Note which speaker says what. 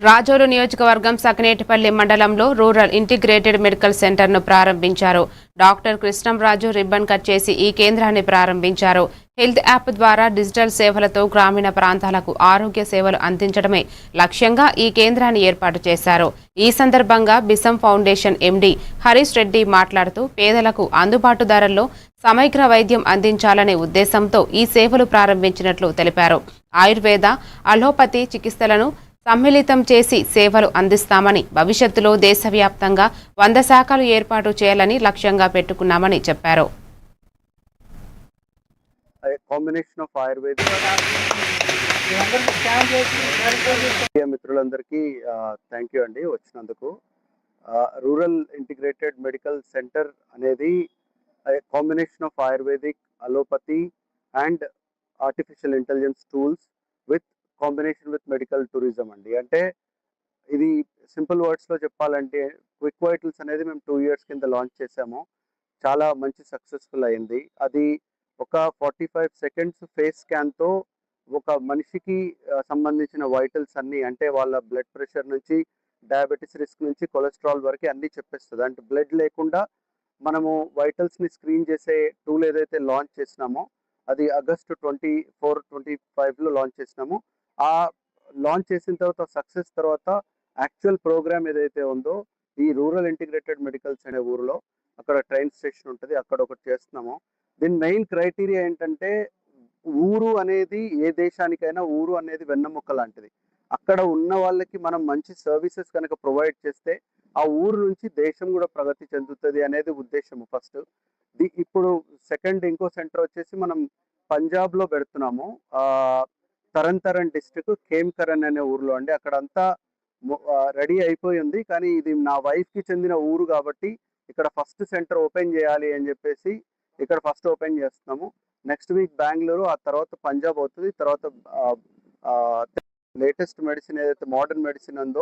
Speaker 1: రాజోలు నియోజకవర్గం సకినేటిపల్లి మండలంలో rural integrated medical సెంటర్ను ప్రారంభించారు. డాక్టర్ కృష్ణంరాజు రిబ్బన్ కట్ చేసి ఈ కేంద్రాన్ని ప్రారంభించారు. హెల్త్ యాప్ ద్వారా డిజిటల్ సేవలతో గ్రామీణ ప్రాంతాలకు ఆరోగ్య సేవలు అందించడమే లక్ష్యంగా ఈ కేంద్రాన్ని ఏర్పాటు చేశారు. ఈ సందర్భంగా బిసం ఫౌండేషన్ ఎండీ హరీష్ రెడ్డి మాట్లాడుతూ పేదలకు అందుబాటు ధరల్లో సమగ్ర వైద్యం అందించాలనే ఉద్దేశంతో ఈ సేవలు ప్రారంభించినట్లు తెలిపారు. ఆయుర్వేద, అలోపతి చికిత్సలను సమ్మిళితం చేసి సేవలు అందిస్తామని, భవిష్యత్తులో దేశవ్యాప్తంగా 100 శాఖలు ఏర్పాటు చేయాలని లక్ష్యంగా పెట్టుకున్నామని చెప్పారు.
Speaker 2: కాంబినేషన్ ఆఫ్ ఆయుర్వేదిక్ మిత్రులందరికీ థ్యాంక్ యూ అండి వచ్చినందుకు. రూరల్ ఇంటిగ్రేటెడ్ మెడికల్ సెంటర్ అనేది combination of ayurvedic, allopathy and artificial intelligence tools with combination with medical tourism అండి. అంటే ఇది సింపుల్ వర్డ్స్లో చెప్పాలంటే క్విక్ వైటల్స్ అనేది మేము 2 years కింద లాంచ్ చేసాము. చాలా మంచి సక్సెస్ఫుల్ అయింది. అది ఒక 45 seconds ఫేస్ స్కాన్తో ఒక మనిషికి సంబంధించిన వైటల్స్ అన్నీ, అంటే వాళ్ళ బ్లడ్ ప్రెషర్ నుంచి డయాబెటీస్ రిస్క్ నుంచి కొలెస్ట్రాల్ వరకు అన్నీ చెప్పేస్తుంది. అంటే బ్లడ్ లేకుండా మనము వైటల్స్ని స్క్రీన్ చేసే టూల్ ఏదైతే లాంచ్ చేసినామో అది August 24, 25లో లాంచ్ చేసినాము. ఆ లాంచ్ చేసిన తర్వాత సక్సెస్ తర్వాత యాక్చువల్ ప్రోగ్రామ్ ఏదైతే ఉందో ఈ రూరల్ ఇంటిగ్రేటెడ్ మెడికల్స్ అనే ఊరిలో అక్కడ ట్రైన్ స్టేషన్ ఉంటుంది, అక్కడ ఒకటి చేస్తున్నాము. దీని మెయిన్ క్రైటీరియా ఏంటంటే ఊరు అనేది ఏ దేశానికైనా ఊరు అనేది వెన్నెముక్క లాంటిది. అక్కడ ఉన్న వాళ్ళకి మనం మంచి సర్వీసెస్ కనుక ప్రొవైడ్ చేస్తే ఆ ఊరు నుంచి దేశం కూడా ప్రగతి చెందుతుంది అనేది ఉద్దేశము ఫస్ట్. ఇప్పుడు సెకండ్ ఇంకో సెంటర్ వచ్చేసి మనం పంజాబ్లో పెడుతున్నాము. తరణ్ డిస్ట్రిక్ట్ ఖేమ్కరణ్ అనే ఊర్లో అండి. అక్కడంతా రెడీ అయిపోయి ఉంది, కానీ ఇది నా వైఫ్కి చెందిన ఊరు కాబట్టి ఇక్కడ ఫస్ట్ సెంటర్ ఓపెన్ చేయాలి అని చెప్పేసి ఇక్కడ ఫస్ట్ ఓపెన్ చేస్తున్నాము. నెక్స్ట్ వీక్ బెంగళూరు, ఆ తర్వాత పంజాబ్ అవుతుంది. తర్వాత లేటెస్ట్ మెడిసిన్ ఏదైతే మోడర్న్ మెడిసిన్ ఉందో